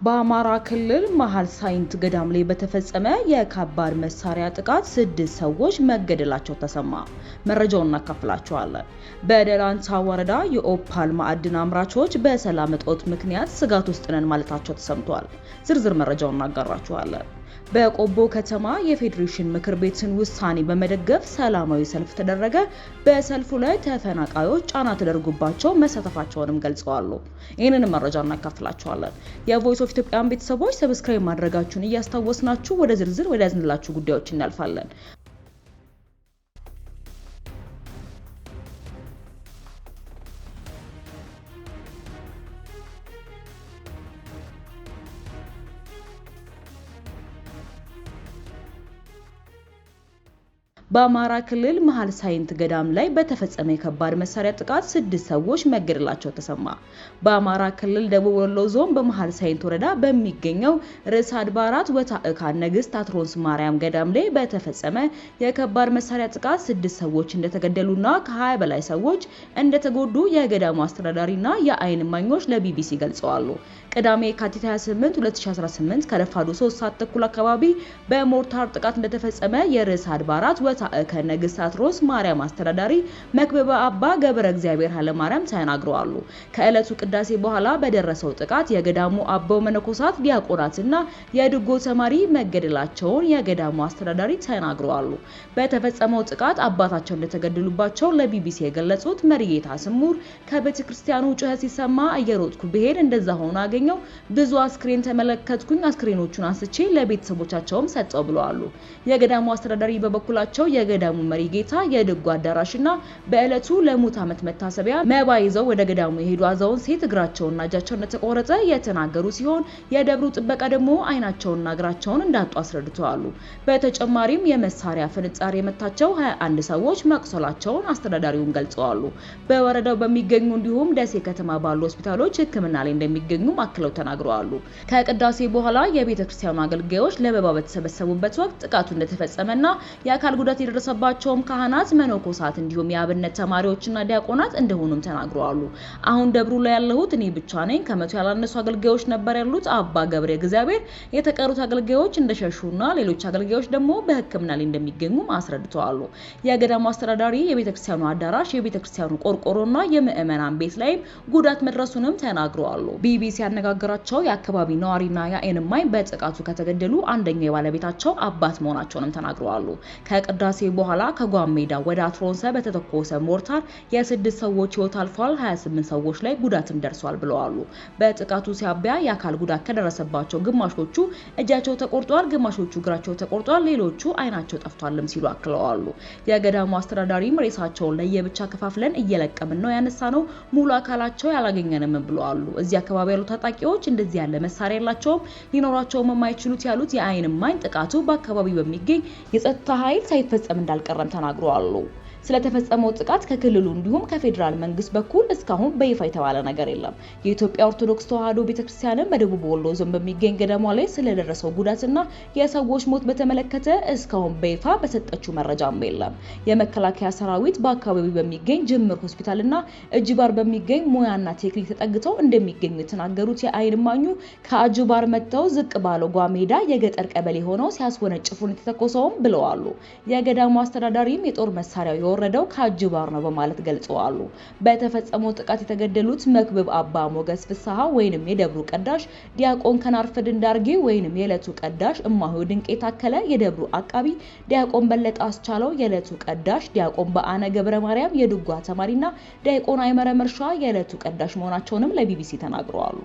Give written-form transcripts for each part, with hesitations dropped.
በአማራ ክልል መሃል ሳይንት ገዳም ላይ በተፈጸመ የከባድ መሳሪያ ጥቃት 6 ሰዎች መገደላቸው ተሰማ። መረጃውን እናካፍላችኋለን። በደላንታ ወረዳ የኦፓል ማዕድን አምራቾች በሰላም እጦት ምክንያት ስጋት ውስጥ ነን ማለታቸው ተሰምቷል። ዝርዝር መረጃውን እናጋራችኋለን። በቆቦ ከተማ የፌዴሬሽን ምክር ቤትን ውሳኔ በመደገፍ ሰላማዊ ሰልፍ ተደረገ። በሰልፉ ላይ ተፈናቃዮች ጫና ተደርጎባቸው መሳተፋቸውንም ገልጸዋል። ይህንን መረጃ እናካፍላችኋለን። የቮይስ ኦፍ ኢትዮጵያን ቤተሰቦች ሰብስክራይብ ማድረጋችሁን እያስታወስናችሁ ወደ ዝርዝር ወደ ያዝንላችሁ ጉዳዮች እናልፋለን። በአማራ ክልል መሃል ሳይንት ገዳም ላይ በተፈጸመ የከባድ መሳሪያ ጥቃት 6 ሰዎች መገደላቸው ተሰማ። በአማራ ክልል ደቡብ ወሎ ዞን በመሃል ሳይንት ወረዳ በሚገኘው ርዕሰ አድባራት ወታዕካ ንግስት አትሮንስ ማርያም ገዳም ላይ በተፈጸመ የከባድ መሳሪያ ጥቃት 6 ሰዎች እንደተገደሉና ከ20 በላይ ሰዎች እንደተጎዱ የገዳሙ አስተዳዳሪና የአይን እማኞች ለቢቢሲ ገልጸዋል። ቅዳሜ የካቲት 28 2018 ከረፋዱ 3 ሰዓት ተኩል አካባቢ በሞርታር ጥቃት እንደተፈጸመ የርዕሰ አድባራት ከንግስት አትሮንስ ማርያም አስተዳዳሪ መክበበ አባ ገብረ እግዚአብሔር ኃይለ ማርያም ተናግረዋል። ከዕለቱ ቅዳሴ በኋላ በደረሰው ጥቃት የገዳሙ አበው መነኮሳት ዲያቆናትና የድጎ ተማሪ መገደላቸውን የገዳሙ አስተዳዳሪ ተናግረዋል። በተፈጸመው ጥቃት አባታቸው እንደተገደሉባቸው ለቢቢሲ የገለጹት መሪጌታ ስሙር ከቤተክርስቲያኑ ጩኸት ሲሰማ እየሮጥኩ ብሄድ እንደዛ ሆኖ አገኘው፣ ብዙ አስክሬን ተመለከትኩኝ፣ አስክሬኖቹን አንስቼ ለቤተሰቦቻቸውም ሰጠው ብለዋል። የገዳሙ አስተዳዳሪ በበኩላቸው የገዳሙ መሪ ጌታ የድጓ አዳራሽና በእለቱ ለሙት ዓመት መታሰቢያ መባ ይዘው ወደ ገዳሙ የሄዱ አዛውንት ሴት እግራቸውና እጃቸው እንደተቆረጠ የተናገሩ ሲሆን የደብሩ ጥበቃ ደግሞ አይናቸውንና እግራቸውን እንዳጡ አስረድተዋል። በተጨማሪም የመሳሪያ ፍንጣሪ የመታቸው 21 ሰዎች መቁሰላቸውን አስተዳዳሪውን ገልጸዋል። በወረዳው በሚገኙ እንዲሁም ደሴ ከተማ ባሉ ሆስፒታሎች ሕክምና ላይ እንደሚገኙ አክለው ተናግረዋል። ከቅዳሴ በኋላ የቤተክርስቲያኑ አገልጋዮች ለበባ በተሰበሰቡበት ወቅት ጥቃቱ እንደተፈጸመና የአካል ጉዳት የደረሰባቸውም ካህናት፣ መነኮሳት እንዲሁም የአብነት ተማሪዎችና ዲያቆናት እንደሆኑም ተናግረዋል። አሁን ደብሩ ላይ ያለሁት እኔ ብቻ ነኝ፣ ከመቶ ያላነሱ አገልጋዮች ነበር ያሉት አባ ገብረ እግዚአብሔር የተቀሩት አገልጋዮች እንደሸሹና ሌሎች አገልጋዮች ደግሞ በሕክምና ላይ እንደሚገኙ አስረድተዋል። የገዳሙ አስተዳዳሪ የቤተክርስቲያኑ አዳራሽ፣ የቤተክርስቲያኑ ቆርቆሮና የምዕመናን ቤት ላይ ጉዳት መድረሱንም ተናግረዋል። ቢቢሲ ያነጋገራቸው የአካባቢ ነዋሪና የአይን እማኝ በጥቃቱ ከተገደሉ አንደኛው የባለቤታቸው አባት መሆናቸውንም ተናግረዋል። ከቅዳሴ በኋላ ከጓሜዳ ወደ አትሮንሰ በተተኮሰ ሞርታር የ6 ሰዎች ህይወት አልፏል፣ 28 ሰዎች ላይ ጉዳትም ደርሷል ብለዋል። በጥቃቱ ሲያቢያ የአካል ጉዳት ከደረሰባቸው ግማሾቹ እጃቸው ተቆርጧል፣ ግማሾቹ እግራቸው ተቆርጧል፣ ሌሎቹ አይናቸው ጠፍቷልም ሲሉ አክለዋል። የገዳሙ አስተዳዳሪም ሬሳቸውን ለየብቻ ከፋፍለን እየለቀምን ነው ያነሳነው፣ ሙሉ አካላቸው ያላገኘንም ብለዋል። እዚህ አካባቢ ያሉ ታጣቂዎች እንደዚህ ያለ መሳሪያ የላቸውም፣ ሊኖራቸውም የማይችሉት ያሉት የአይን እማኝ ጥቃቱ በአካባቢው በሚገኝ የጸጥታ ኃይል ሳይፈጸም እንዳልቀረም ተናግረዋል። ስለተፈጸመው ጥቃት ከክልሉ እንዲሁም ከፌዴራል መንግስት በኩል እስካሁን በይፋ የተባለ ነገር የለም። የኢትዮጵያ ኦርቶዶክስ ተዋሕዶ ቤተክርስቲያንን በደቡብ ወሎ ዞን በሚገኝ ገዳሟ ላይ ስለደረሰው ጉዳትና የሰዎች ሞት በተመለከተ እስካሁን በይፋ በሰጠችው መረጃም የለም። የመከላከያ ሰራዊት በአካባቢው በሚገኝ ጅምር ሆስፒታልና እጅባር በሚገኝ ሙያና ቴክኒክ ተጠግተው እንደሚገኙ የተናገሩት የአይን እማኙ ከአጅባር መጥተው ዝቅ ባለው ጓሜዳ የገጠር ቀበሌ ሆነው ሲያስወነጭፉን የተተኮሰውም ብለዋል። የገዳሙ አስተዳዳሪም የጦር መሳሪያ ወረደው ከአጅባር ነው በማለት ገልጸዋል። በተፈጸመው ጥቃት የተገደሉት መክብብ አባ ሞገስ ፍስሐ ወይንም የደብሩ ቀዳሽ፣ ዲያቆን ከናርፈድ እንዳርጌ ወይንም የዕለቱ ቀዳሽ፣ እማሆይ ድንቄ ታከለ የደብሩ አቃቢ፣ ዲያቆን በለጠ አስቻለው የዕለቱ ቀዳሽ፣ ዲያቆን በአነ ገብረ ማርያም የድጓ ተማሪና ዲያቆን አይመረ መርሻ የዕለቱ ቀዳሽ መሆናቸውንም ለቢቢሲ ተናግረዋል።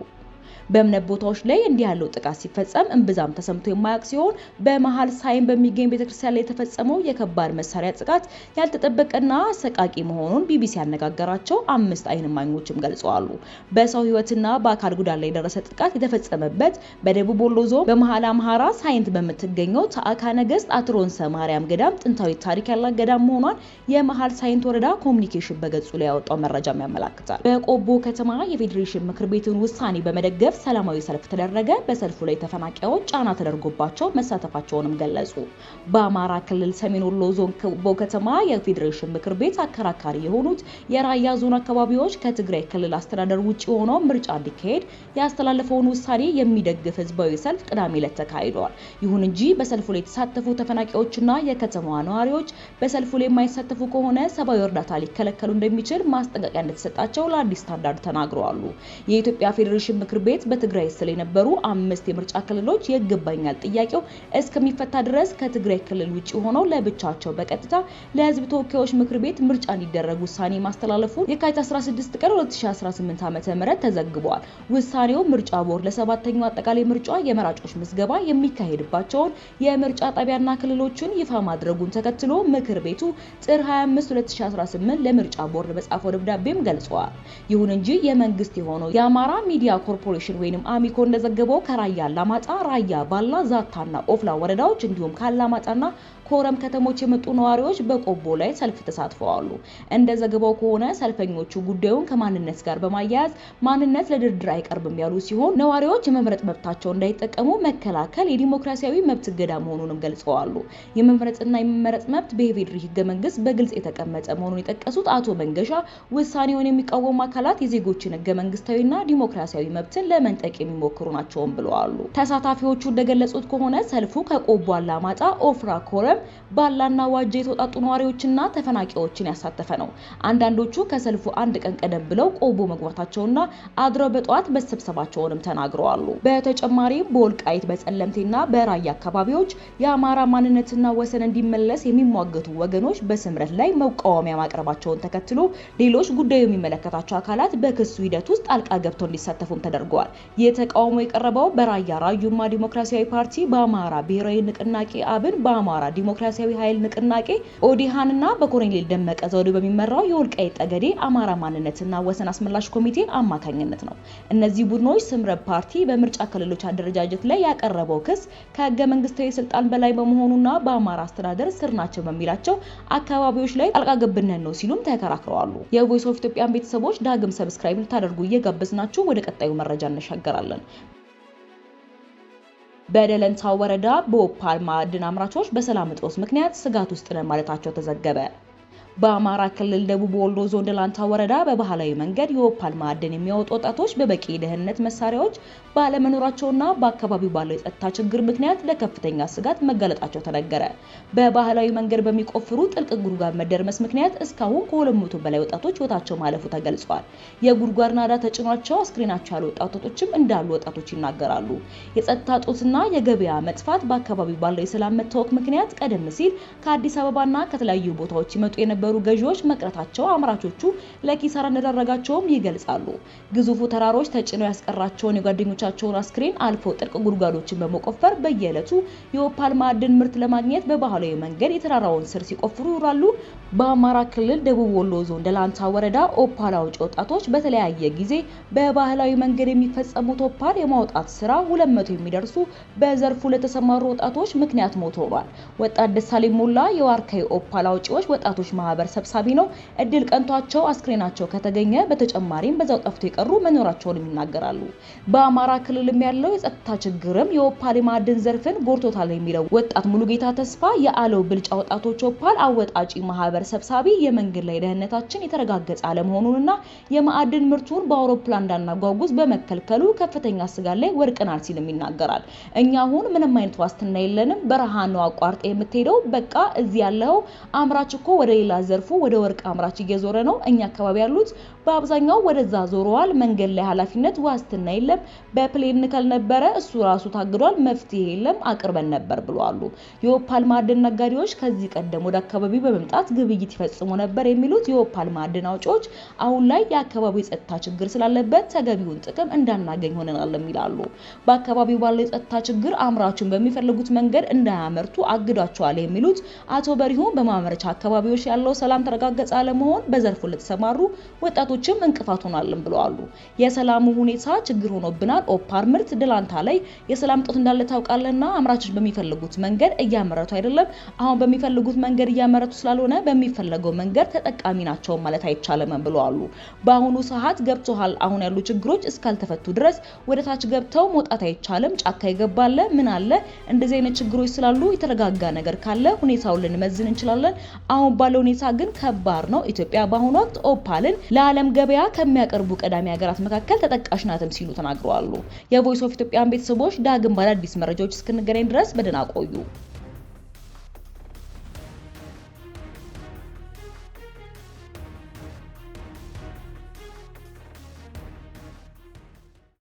በእምነት ቦታዎች ላይ እንዲህ ያለው ጥቃት ሲፈጸም እንብዛም ተሰምቶ የማያውቅ ሲሆን በመሃል ሳይን በሚገኝ ቤተክርስቲያን ላይ የተፈጸመው የከባድ መሳሪያ ጥቃት ያልተጠበቀና አሰቃቂ መሆኑን ቢቢሲ ያነጋገራቸው 5 አይን እማኞችም ገልጸዋል። በሰው ህይወትና በአካል ጉዳት ላይ የደረሰ ጥቃት የተፈጸመበት በደቡብ ወሎ ዞን በመሃል አምሃራ ሳይንት በምትገኘው ታዕካ ነገስት አትሮንሰ ማርያም ገዳም ጥንታዊ ታሪክ ያላት ገዳም መሆኗን የመሃል ሳይንት ወረዳ ኮሚኒኬሽን በገጹ ላይ ያወጣው መረጃም ያመለክታል። በቆቦ ከተማ የፌዴሬሽን ምክር ቤትን ውሳኔ በመደገፍ ሰላማዊ ሰልፍ ተደረገ። በሰልፉ ላይ ተፈናቃዮች ጫና ተደርጎባቸው መሳተፋቸውንም ገለጹ። በአማራ ክልል ሰሜን ወሎ ዞን ቆቦ ከተማ የፌዴሬሽን ምክር ቤት አከራካሪ የሆኑት የራያ ዞን አካባቢዎች ከትግራይ ክልል አስተዳደር ውጪ ሆነው ምርጫ እንዲካሄድ ያስተላለፈውን ውሳኔ የሚደግፍ ህዝባዊ ሰልፍ ቅዳሜ ዕለት ተካሂዷል። ይሁን እንጂ በሰልፉ ላይ የተሳተፉ ተፈናቃዮችና የከተማዋ ነዋሪዎች በሰልፉ ላይ የማይሳተፉ ከሆነ ሰብአዊ እርዳታ ሊከለከሉ እንደሚችል ማስጠንቀቂያ እንደተሰጣቸው ለአዲስ ስታንዳርድ ተናግረዋል። የኢትዮጵያ ፌዴሬሽን ምክር ቤት በትግራይ ስለ የነበሩ 5 የምርጫ ክልሎች ይገባኛል ጥያቄው እስከሚፈታ ድረስ ከትግራይ ክልል ውጪ ሆነው ለብቻቸው በቀጥታ ለህዝብ ተወካዮች ምክር ቤት ምርጫ እንዲደረግ ውሳኔ ማስተላለፉን የካቲት 16 ቀን 2018 ዓ.ም ተዘግቧል። ውሳኔው ምርጫ ቦርድ ለሰባተኛው አጠቃላይ ምርጫ የመራጮች ምዝገባ የሚካሄድባቸውን የምርጫ ጣቢያና ክልሎችን ይፋ ማድረጉን ተከትሎ ምክር ቤቱ ጥር 25 2018 ለምርጫ ቦርድ በጻፈው ደብዳቤም ገልጿል። ይሁን እንጂ የመንግስት የሆነው የአማራ ሚዲያ ኮርፖሬሽን ወይንም አሚኮ እንደዘገበው ከራያ አላማጣ፣ ራያ ባላ፣ ዛታና ኦፍላ ወረዳዎች እንዲሁም ከአላማጣና ኮረም ከተሞች የመጡ ነዋሪዎች በቆቦ ላይ ሰልፍ ተሳትፈዋል። እንደ ዘገባው ከሆነ ሰልፈኞቹ ጉዳዩን ከማንነት ጋር በማያያዝ ማንነት ለድርድር አይቀርብም ያሉ ሲሆን ነዋሪዎች የመምረጥ መብታቸው እንዳይጠቀሙ መከላከል የዲሞክራሲያዊ መብት ገዳ መሆኑንም ገልጸዋል። የመምረጥና የመመረጥ መብት በኢፌዴሪ ህገ መንግስት በግልጽ የተቀመጠ መሆኑን የጠቀሱት አቶ መንገሻ ውሳኔውን የሚቃወሙ አካላት የዜጎችን ህገ መንግስታዊና ዲሞክራሲያዊ መብትን ለመንጠቅ የሚሞክሩ ናቸውም ብለዋል። ተሳታፊዎቹ እንደገለጹት ከሆነ ሰልፉ ከቆቦ አላማጣ፣ ኦፍራ፣ ኮረም ባላና ዋጃ የተወጣጡ ነዋሪዎችና ተፈናቃዮችን ያሳተፈ ነው። አንዳንዶቹ ከሰልፉ አንድ ቀን ቀደም ብለው ቆቦ መግባታቸውና አድረው በጠዋት መሰብሰባቸውንም ተናግረዋል። በተጨማሪም በወልቃይት በጸለምቴና በራያ አካባቢዎች የአማራ ማንነትና ወሰን እንዲመለስ የሚሟገቱ ወገኖች በስምረት ላይ መቃወሚያ ማቅረባቸውን ተከትሎ ሌሎች ጉዳዩ የሚመለከታቸው አካላት በክሱ ሂደት ውስጥ ጣልቃ ገብተው እንዲሳተፉም ተደርገዋል። የተቃውሞ የቀረበው በራያ ራዩማ ዲሞክራሲያዊ ፓርቲ፣ በአማራ ብሔራዊ ንቅናቄ አብን፣ በአማራ ዲሞክራሲያዊ ኃይል ንቅናቄ ኦዲሃንና በኮሎኔል ደመቀ ዘውዱ በሚመራው የወልቃይት ጠገዴ አማራ ማንነትና ወሰን አስመላሽ ኮሚቴ አማካኝነት ነው። እነዚህ ቡድኖች ስምረት ፓርቲ በምርጫ ክልሎች አደረጃጀት ላይ ያቀረበው ክስ ከህገ መንግስታዊ ስልጣን በላይ በመሆኑና በአማራ አስተዳደር ስር ናቸው በሚላቸው አካባቢዎች ላይ ጣልቃ ገብነት ነው ሲሉም ተከራክረዋል። የቮይስ ኦፍ ኢትዮጵያን ቤተሰቦች ዳግም ሰብስክራይብ ልታደርጉ እየጋበዝናችሁ ወደ ቀጣዩ መረጃ እንሻገራለን። በደለንታ ወረዳ በኦፓል ማዕድን አምራቾች በሰላም እጦት ምክንያት ስጋት ውስጥ ነን ማለታቸው ተዘገበ። በአማራ ክልል ደቡብ ወሎ ዞን ደላንታ ወረዳ በባህላዊ መንገድ የኦፓል ማዕድን የሚያወጡ ወጣቶች በበቂ የደህንነት መሳሪያዎች ባለመኖራቸውና በአካባቢው ባለው የጸጥታ ችግር ምክንያት ለከፍተኛ ስጋት መጋለጣቸው ተነገረ። በባህላዊ መንገድ በሚቆፍሩ ጥልቅ ጉድጓድ መደርመስ ምክንያት እስካሁን ከ200 በላይ ወጣቶች ህይወታቸው ማለፉ ተገልጿል። የጉድጓድ ናዳ ተጭኗቸው አስክሬናቸው ያሉ ወጣቶችም እንዳሉ ወጣቶች ይናገራሉ። የጸጥታ ጦትና የገበያ መጥፋት በአካባቢው ባለው የሰላም መታወክ ምክንያት ቀደም ሲል ከአዲስ አበባና ከተለያዩ ቦታዎች ይመጡ የነበሩ ገዢዎች መቅረታቸው አምራቾቹ ለኪሳራ እንደደረጋቸውም ይገልጻሉ። ግዙፉ ተራሮች ተጭነው ያስቀራቸውን የጓደኞቻቸውን አስክሬን አልፎ ጥልቅ ጉድጓዶችን በመቆፈር በየዕለቱ የኦፓል ማዕድን ምርት ለማግኘት በባህላዊ መንገድ የተራራውን ስር ሲቆፍሩ ይውላሉ። በአማራ ክልል ደቡብ ወሎ ዞን ደላንታ ወረዳ ኦፓል አውጪ ወጣቶች በተለያየ ጊዜ በባህላዊ መንገድ የሚፈጸሙት ኦፓል የማውጣት ስራ 200 የሚደርሱ በዘርፉ ለተሰማሩ ወጣቶች ምክንያት ሞት ሆኗል። ወጣት ደሳለኝ ሞላ የዋርካይ ኦፓል አውጪዎች ወጣቶች ማህበር ሰብሳቢ ነው። እድል ቀንቷቸው አስክሬናቸው ከተገኘ በተጨማሪም በዛው ጠፍቶ የቀሩ መኖራቸውን ይናገራሉ። በአማራ ክልልም ያለው የጸጥታ ችግርም የኦፓል ማዕድን ዘርፍን ጎርቶታል የሚለው ወጣት ሙሉጌታ ተስፋ የአለው ብልጫ ወጣቶች ኦፓል አወጣጪ ማህበር ሰብሳቢ የመንገድ ላይ ደህንነታችን የተረጋገጠ አለመሆኑንና የማዕድን ምርቱን በአውሮፕላን እንዳናጓጉዝ በመከልከሉ ከፍተኛ ስጋት ላይ ወድቀናል ሲልም ይናገራል። እኛ አሁን ምንም አይነት ዋስትና የለንም። በረሃ ነው አቋርጠ የምትሄደው። በቃ እዚህ ያለው አምራች እኮ ወደ ሌላ ዘርፉ ወደ ወርቅ አምራች እየዞረ ነው። እኛ አካባቢ ያሉት በአብዛኛው ወደዛ ዞረዋል። መንገድ ላይ ኃላፊነት ዋስትና የለም። በፕሌን ንከል ነበረ፣ እሱ ራሱ ታግዷል። መፍትሄ የለም፣ አቅርበን ነበር ብለዋል። የኦፓል ማዕድን ነጋዴዎች ከዚህ ቀደም ወደ አካባቢው በመምጣት ግብይት ይፈጽሙ ነበር የሚሉት የኦፓል ማዕድን አውጪዎች አሁን ላይ የአካባቢው የጸጥታ ችግር ስላለበት ተገቢውን ጥቅም እንዳናገኝ ሆነናል ይላሉ። በአካባቢው ባለው የጸጥታ ችግር አምራቹን በሚፈልጉት መንገድ እንዳያመርቱ አግዷቸዋል የሚሉት አቶ በሪሁን በማምረቻ አካባቢዎች ያለው ሰላም ተረጋገጸ አለመሆን በዘርፉ ለተሰማሩ ወጣቶች ምርቶችም እንቅፋት ሆኗልን ብለዋል። የሰላሙ ሁኔታ ችግር ሆኖብናል። ኦፓር ምርት ደላንታ ላይ የሰላም እጦት እንዳለ ታውቃለና አምራቾች በሚፈልጉት መንገድ እያመረቱ አይደለም። አሁን በሚፈልጉት መንገድ እያመረቱ ስላልሆነ በሚፈልገው መንገድ ተጠቃሚ ናቸው ማለት አይቻልም ብለዋል። በአሁኑ ሰዓት ገብቶሃል አሁን ያሉ ችግሮች እስካልተፈቱ ድረስ ወደ ታች ገብተው መውጣት አይቻልም። ጫካ ይገባል ምን አለ እንደዚህ አይነት ችግሮች ስላሉ የተረጋጋ ነገር ካለ ሁኔታውን ልንመዝን እንችላለን። አሁን ባለው ሁኔታ ግን ከባድ ነው። ኢትዮጵያ በአሁኑ ወቅት ኦፓልን ለዓለም ገበያ ከሚያቀርቡ ቀዳሚ ሀገራት መካከል ተጠቃሽ ናትም ሲሉ ተናግረዋል። የቮይስ ኦፍ ኢትዮጵያን ቤተሰቦች ዳግም ባለ አዲስ መረጃዎች እስክንገናኝ ድረስ በደህና ቆዩ።